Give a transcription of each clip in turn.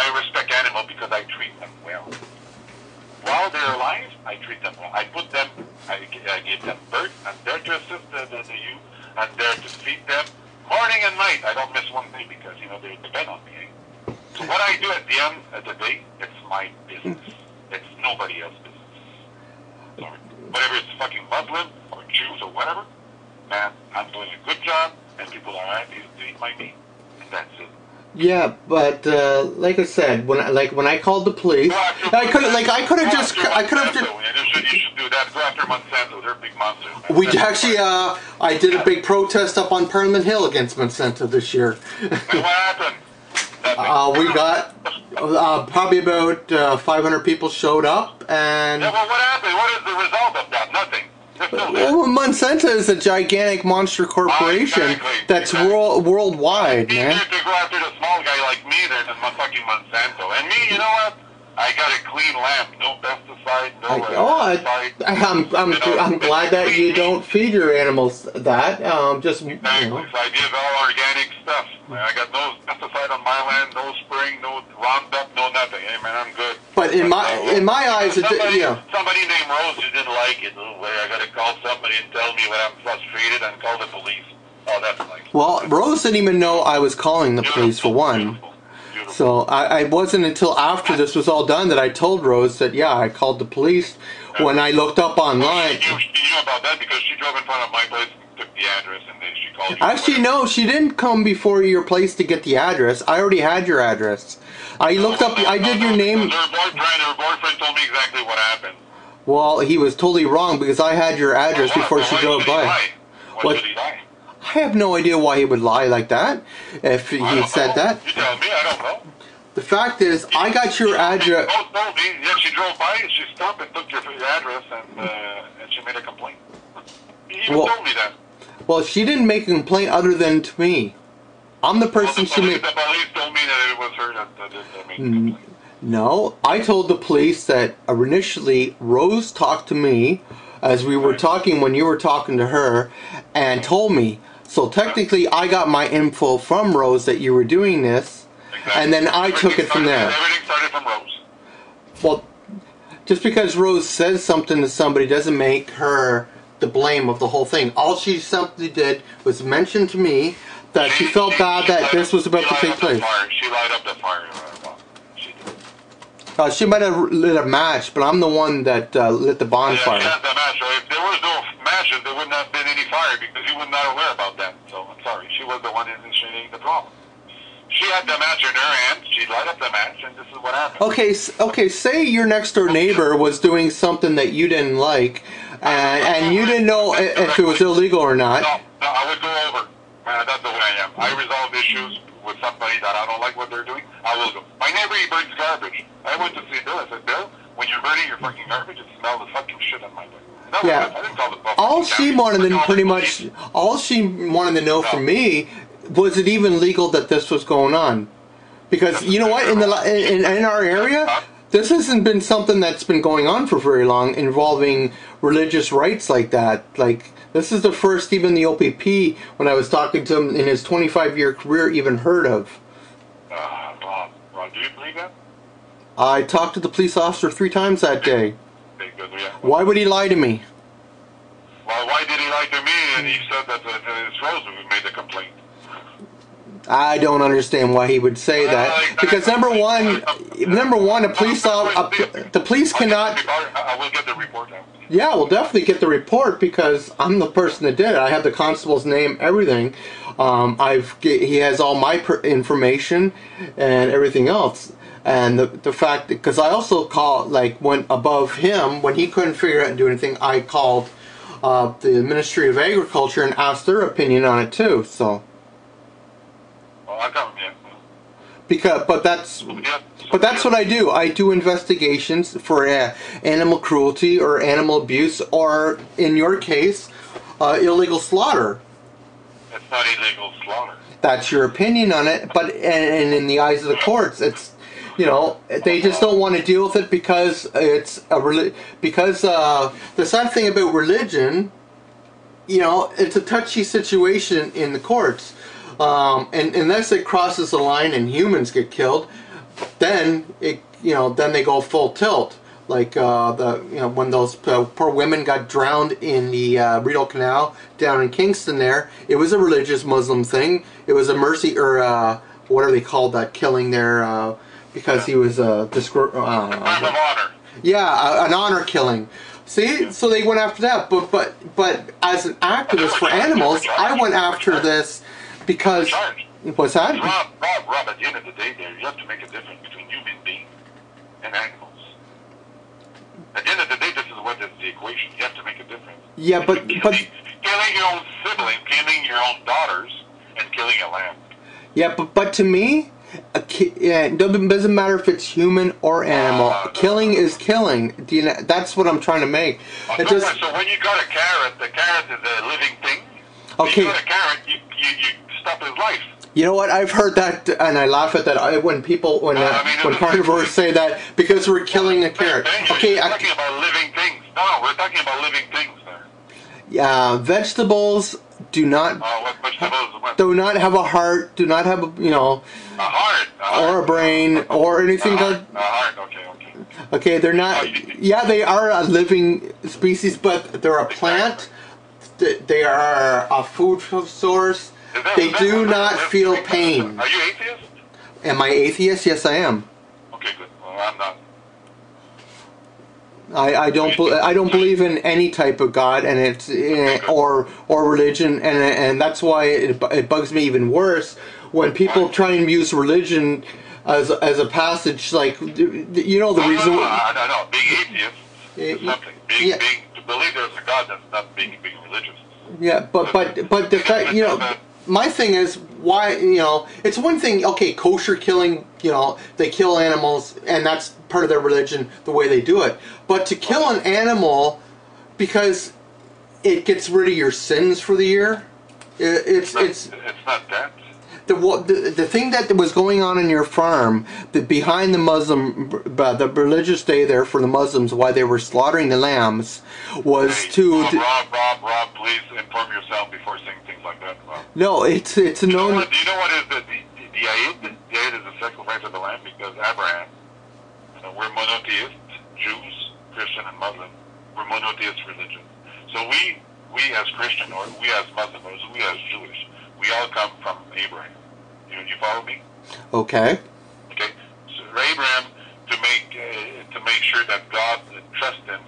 I respect animals because I treat them well. While they're alive, I treat them well. I put them, I give them birth. I'm there to assist the youth. I'm there to feed them morning and night. I don't miss one day because, you know, they depend on me. Eh? So what I do at the end of the day, it's my business. It's nobody else's business. Sorry. Whatever it's fucking Muslim or Jews or whatever, man, I'm doing a good job and people are happy to eat my meat. And that's it. Yeah, but like I said, when I called the police, I could have just. You should do that. Go after Monsanto. They're big monsters. Man. We actually, I did a big protest up on Parliament Hill against Monsanto this year. And what happened? We got probably about 500 people showed up, and. Yeah, well, what happened? What is the result of that? Nothing. Well, Monsanto is a gigantic monster corporation that's worldwide, man. It's easier to go after the small guy like me than fucking Monsanto. And me, you know what? I got a clean lamp, no pesticide, I'm glad that you don't feed your animals that. Just you know. So I give all organic stuff. I got no pesticide on my land, no spraying, no Roundup, no nothing. Hey man, I'm good. But in my eyes, somebody named Rose who didn't like it. I got to call somebody and tell me when I'm frustrated and call the police. Oh, that's nice. Well, Rose didn't even know I was calling the police for one. So I wasn't until after this was all done that I told Rose that, yeah, I called the police when I looked up online. You knew about that because she drove in front of my place and took the address and then she called you. Actually, no, she didn't come before your place to get the address. I already had your address. I looked up, I did your name. Her boyfriend told me exactly what happened. Well, he was totally wrong because I had your address before she drove by. Why did he lie? I have no idea why he would lie like that, if he said that. You tell me, I don't know. The fact is, I got your address. Both told me, yeah, she drove by, she stopped and took your address, and she made a complaint. He even told me that. Well, she didn't make a complaint other than to me. I'm the person she made. The police told me that it was her that made the complaint. No, I told the police that initially Rose talked to me as we were talking when you were talking to her and told me. So technically I got my info from Rose that you were doing this, and then I took it from there. Everything started from Rose. Well, just because Rose says something to somebody doesn't make her the blame of the whole thing. All she simply did was mention to me that she felt bad that this was about to take place. She light up the fire. She might have lit a match, but I'm the one that lit the bonfire. Yeah, the match. So if there was no matches, there wouldn't have been any fire because you were not aware about that. So I'm sorry. She was the one initiating the problem. She had the match in her hand. She light up the match, and this is what happened. Okay. Say your next door neighbor was doing something that you didn't like, and you didn't know if it was illegal or not. No, I would go over. That's the way I am. I resolve issues with somebody that I don't like what they're doing. I will go. My neighbor, he burns garbage. I went to see Bill. I said, Bill, when you're burning your fucking garbage, it smells the fucking shit on my door. Yeah. I didn't call the All she wanted to know from me was it even legal that this was going on? Because you know what, in our area, this hasn't been something that's been going on for very long involving religious rights like that. Like this is the first even the OPP, when I was talking to him in his 25-year career, even heard of. Ron, do you believe that? I talked to the police officer 3 times that day. Why would he lie to me? Well, why did he lie to me? And he said that it's Rose who made the complaint. I don't understand why he would say that. Because number one, the police cannot. I will get the report out. Yeah, we'll definitely get the report because I'm the person that did it. I have the constable's name, everything. He has all my information and everything else. And the fact, because I also went above him when he couldn't figure out and do anything. I called the Ministry of Agriculture and asked their opinion on it too. So. But that's what I do. I do investigations for animal cruelty or animal abuse, or in your case, illegal slaughter. It's not illegal slaughter. That's your opinion on it, but and in the eyes of the courts, it's they just don't want to deal with it because it's the sad thing about religion, it's a touchy situation in the courts. And unless it crosses the line and humans get killed, then then they go full tilt. Like when those poor women got drowned in the Rideau Canal down in Kingston there, it was a religious Muslim thing. It was a mercy, or what are they called, that killing there, because he was Crime of honor. Yeah, an honor killing. See, so they went after that. But as an activist for animals, I went after this because what's that? Rob, at the end of the day, there you have to make a difference between human beings and animals. At the end of the day, this is what is the equation. You have to make a difference. Yeah, but killing your own sibling, killing your own daughters, and killing a lamb. Yeah, but to me, it doesn't matter if it's human or animal. Killing is killing. That's what I'm trying to make. So when you got a carrot, the carrot is a living thing. Okay. When you got a carrot, you stop his life. You know what? I've heard that, and I laugh at that when carnivores say that because we're killing a carrot. Okay, we're talking about living things. No, we're talking about living things there. Yeah, vegetables do not have a heart, do not have a heart, or a brain or anything. A heart. Okay. Okay, they're not. Yeah, they are a living species, but they're a plant. They are a food source. They do not feel pain. Are you atheist? Am I atheist? Yes, I am. Okay, good. Well, I'm not. I don't believe in any type of God, and it's or religion, and that's why it bugs me even worse when people try and use religion as a passage, like the reason. No. Being atheist is something. Being to believe there's a God, that's not being religious. Yeah, but the fact my thing is why it's one thing. Okay, kosher killing. They kill animals, and that's part of their religion, the way they do it. But to kill an animal because it gets rid of your sins for the year, it's not that. The thing that was going on in your farm, behind the the religious day there for the Muslims, why they were slaughtering the lambs, was Rob, please inform yourself before saying things like that. Rob. No, it's a known. Do you know what is the Eid? The Eid is the sacrifice of the lamb because Abraham. We're monotheists, Jews, Christian, and Muslim. We're monotheist religion. So we as Christian, or we as Muslim, or we as Jewish, we all come from Abraham. You follow me? Okay. Okay. So Abraham, to make sure that God trusts him,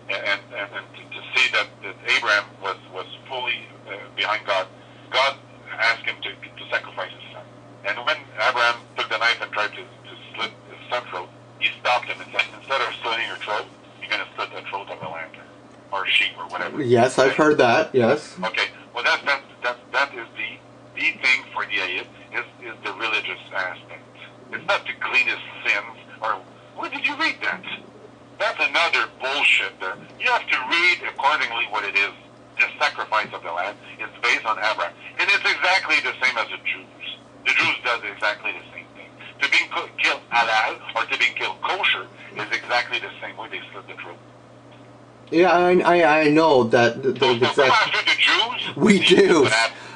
and to see that Abraham was fully behind God, God asked him to sacrifice his son. And when Abraham took the knife and tried to slit his son's throat, he stopped him and said, instead of slitting your throat, you're going to slit the throat of a lamb or a sheep or whatever. Yes, I've heard that. Yes. Okay. Well, that is the thing for the Eid is the religious aspect. It's not to clean his sins or where did you read that? That's another bullshit there. You have to read accordingly what it is. The sacrifice of the lamb is based on Abraham, and it's exactly the same as the Jews. The Jews does exactly the same thing. To being killed halal or to being killed kosher is exactly the same way they slit the throat. Yeah, I know that. So after the Jews? We do.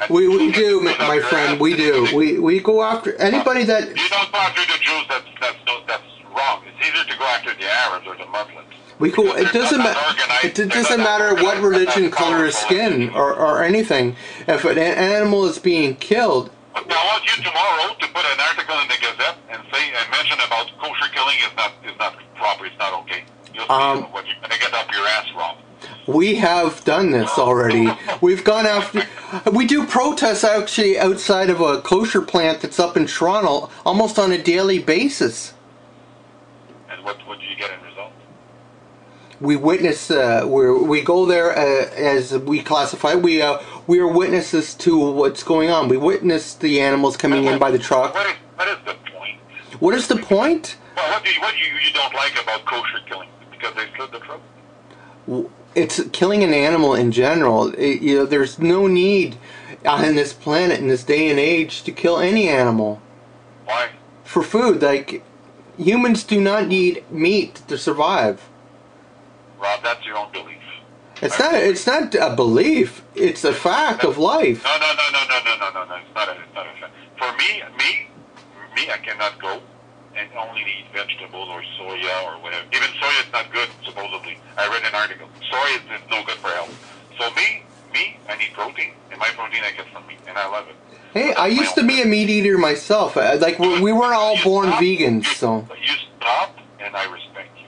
We do, my friend. We do. We go after anybody that. You don't go after the Jews. That's wrong. It's easier to go after the Arabs or the Muslims. We go. It doesn't matter what religion, color of skin, or anything. If an animal is being killed. But I want you tomorrow to put an article in the Gazette and mention about kosher killing is not proper. It's not okay. You'll see what you're going to get up your ass, Rob. We have done this already. We've gone after. We do protests actually outside of a kosher plant that's up in Toronto almost on a daily basis. And what do you get in result? We witness. We go there as we classify. We are witnesses to what's going on. We witness the animals coming in by the truck. What is the point? What is the point? Well, what do you don't like about kosher killing? Because they slit the throat? It's killing an animal in general. There's no need on this planet in this day and age to kill any animal. Why? For food. Like, humans do not need meat to survive. Rob, that's your own belief. It's not a belief. It's a fact of life. No. It's not a fact. For me, I cannot go and only eat vegetables or soya or whatever. Even soya is not good, supposedly. I read an article. Soya is no good for health. So me, I need protein, and my protein I get from meat, and I love it. Hey, I used to be a meat eater myself. Like, we weren't all born vegans, so. You stop, and I respect you.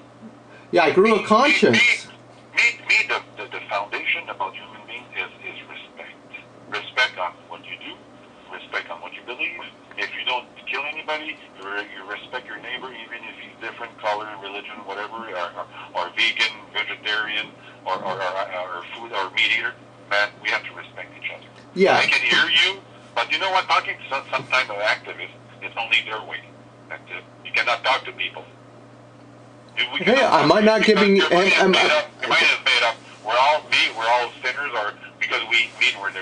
Yeah, I grew a conscience. The foundation about human beings is respect. Respect on what you do, respect on what you believe. If you don't kill anybody, you respect your neighbor, even if he's different color, religion, whatever, or vegan, vegetarian, or food or meat eater. Man, we have to respect each other. Yeah. I can hear you, but you know what? Talking to some kind of activist is only their way. That's it. You cannot talk to people. Hey, am I not giving you? Your mind is made up. We're all sinners, or because we mean we're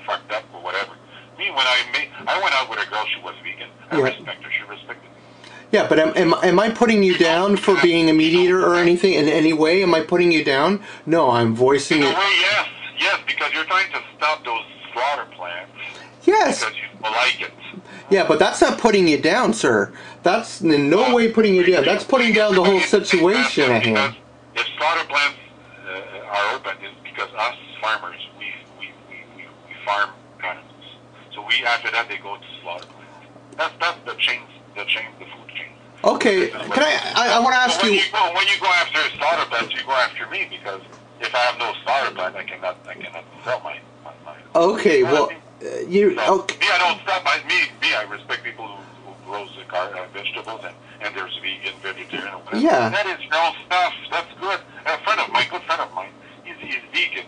fucked up or whatever. Me, when I went out with a girl, she was vegan. I respect her. She respected me. Yeah, but am I putting you down for being a meat eater or anything in any way? Am I putting you down? No, I'm voicing it. Yes, because you're trying to stop those slaughter plants. Yes. Because you like it. Yeah, but that's not putting you down, sir. That's in no way putting you down. That's putting down the whole situation at hand. If slaughter plants are open, it's because us farmers, we farm animals. So after that they go to slaughter plants. That's the food chain. Okay, can I want to ask you. When you go after slaughter plants, you go after me, because if I have no slaughter plant, I cannot sell my. Okay, well, you. So, Okay. me, I don't stop. Me, I respect people who grows vegetables, and there's vegan, vegetarian, or whatever. Yeah. That is real stuff. That's good. A good friend of mine, he's vegan.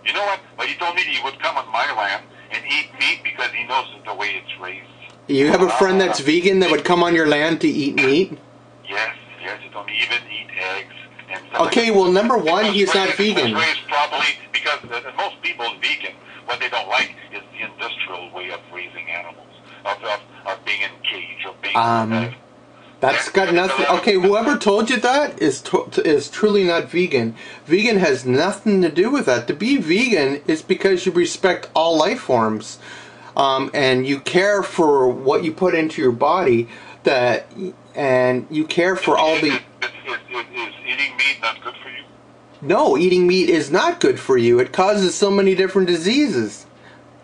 You know what? But he told me he would come on my land and eat meat because he knows the way it's raised. You have a friend that's vegan that would come on your land to eat meat? Yes, he told me even eat eggs and stuff. Okay, well, number one, he's not vegan. It's raised properly, because most people vegan, what they don't like is the industrial way of raising animals, of being in cage, of being. That's got nothing. Okay, whoever told you that is truly not vegan. Vegan has nothing to do with that. To be vegan is because you respect all life forms, and you care for what you put into your body. And you care for all the. Is eating meat not good for you? No, eating meat is not good for you. It causes so many different diseases.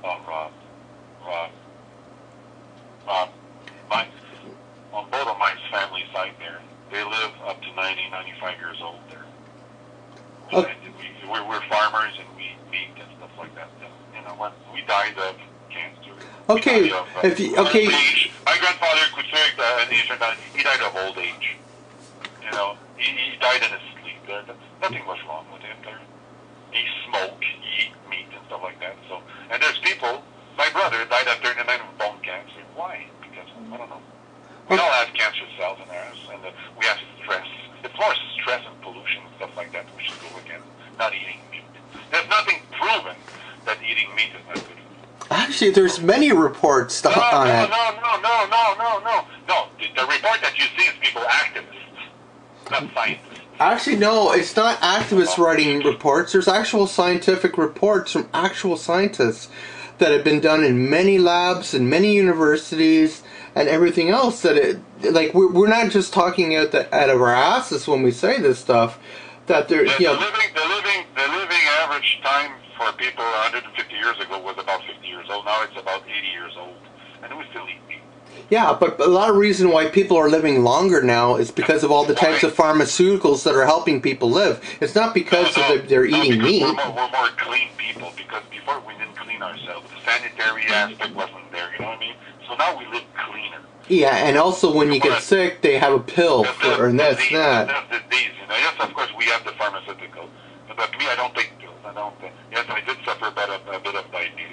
Oh, Rob. On both of my family side there, they live up to 90, 95 years old there. Okay. And we're farmers, and we eat meat and stuff like that. And, you know what? We died of cancer. Okay. Okay. My grandfather could say he died of old age. You know, he died in his sleep. Nothing was wrong with him there. He smoked, he eat meat and stuff like that. So, and there's people. My brother died at 39 of bone cancer. Why? Because I don't know. We all have cancer cells in ours, and we have stress. It's more stress and pollution and stuff like that we should go against, not eating meat. There's nothing proven that eating meat is not good. Actually, there's many reports on it. No. The report that you see is people activists, not scientists. Actually, no, it's not activists writing reports. There's actual scientific reports from actual scientists that have been done in many labs and many universities and everything else. That we're not just talking out of our asses when we say this stuff. That the living average time for people 150 years ago was about 50 years old. Now it's about 80 years old, and we still eat meat. Yeah, but a lot of reason why people are living longer now is because of all the types of pharmaceuticals that are helping people live. It's not because they're eating meat. We're more clean people, because before we didn't clean ourselves. The sanitary aspect wasn't there, you know what I mean? So now we live cleaner. Yeah, and also when you get sick, they have a pill for that. That's disease, you know. Yes, of course, we have the pharmaceutical. But me, I don't take pills. Yes, I did suffer a bit of diabetes.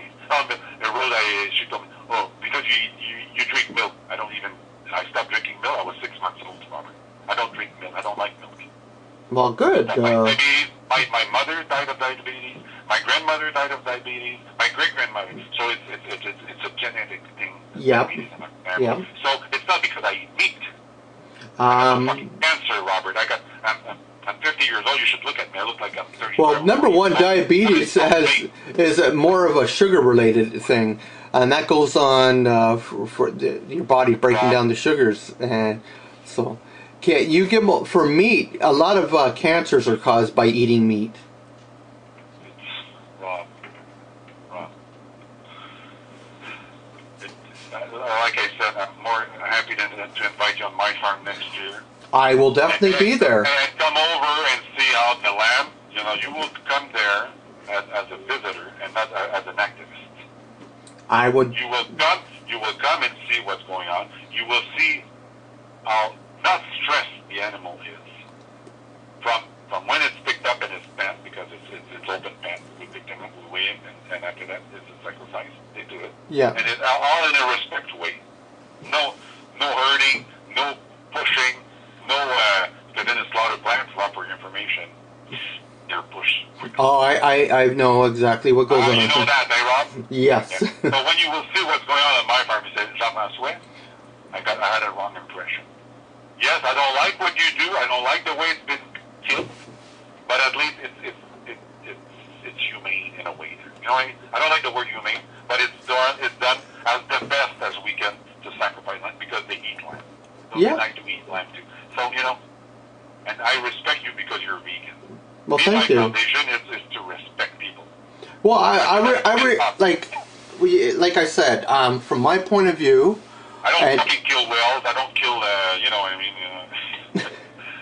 She told me, because you drink milk. I stopped drinking milk. I was 6 months old, Robert. I don't drink milk. I don't like milk. Well, good. My mother died of diabetes. My grandmother died of diabetes. My great-grandmother. So it's a genetic thing. Yep. Yep. So it's not because I eat meat. I have fucking cancer, Robert. I'm 50 years old. You should look at me. I look like I'm 30. Well, number one, diabetes is more of a sugar-related thing, and that goes on for your body breaking down the sugars. And So, can you give for meat? A lot of cancers are caused by eating meat. It's wrong. Wrong. Like I said, I'm more happy to invite you on my farm next year. I will definitely be there. And come over and see how the lamb. You know, you will come there as a visitor and not as an activist. I would. You will come. You will come and see what's going on. You will see how not stressed the animal is from when it's picked up in its pen, because it's open pen. We pick them up, we weigh him, and after that it's a sacrifice. They do it. Yeah. And it's all in a respect way. No hurting, no pushing, no. Because then it's slaughter plants. For your information, they're pushed. Oh, I know exactly what goes on. You know that, eh, Rob? Yes. Yeah. So when you will see what's going on my farm, you say, Jean-François, I had a wrong impression. Yes, I don't like what you do. I don't like the way it's been killed, but at least it's humane in a way. You know, I don't like the word humane, but it's done as the best as we can to sacrifice land, because they eat lamb. So Yeah. they like to eat lamb too. So and I respect you because you're vegan. Well, thank you. My foundation is to respect people. Well, like I said, from my point of view, I don't fucking kill whales. I don't kill, you know what I mean?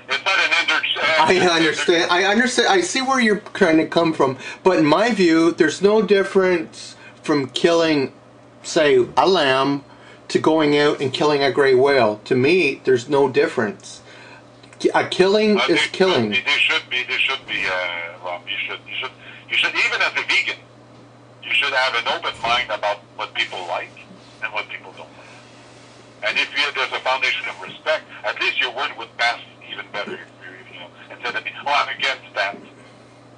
It's not an I understand. I understand. I see where you're trying to come from. But in my view, there's no difference from killing, say, a lamb to going out and killing a gray whale. To me, there's no difference. A killing is killing. There should be, Rob. You should, even as a vegan, you should have an open mind about what people like and what people don't like. And if there's a foundation of respect, at least your word would pass even better. Instead of, I'm against that.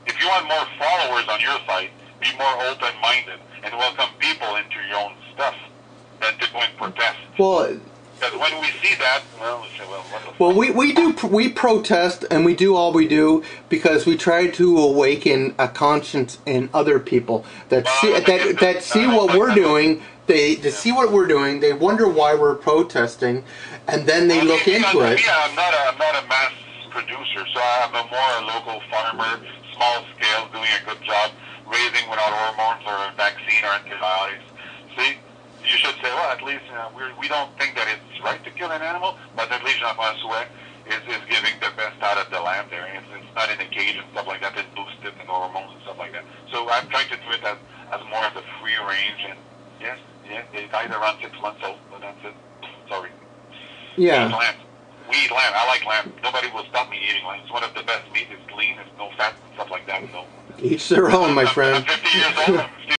If you want more followers on your site, be more open-minded and welcome people into your own stuff than to go and protest. Well, because when we see that, well, we say, well, what the fuck? we protest, and we do all we do because we try to awaken a conscience in other people that see what we're doing. They see what we're doing. They wonder why we're protesting, and then they look into it. I'm not a mass producer, so I'm a more local farmer, small scale, doing a good job, raising without hormones or a vaccine or antibiotics. See, you should say, well, at least we don't think that it's right to kill an animal, but at least Jean-François is giving the best out of the lamb there. It's not in a cage and stuff like that, and boosted and hormones and stuff like that. So I'm trying to do it as more of a free range, and yes, they died around 6 months old, but that's it. Sorry. Yeah. We eat lamb. I like lamb. Nobody will stop me eating lamb. It's one of the best meat. It's lean. It's no fat and stuff like that. So each their own, my friend. I'm 50 years old.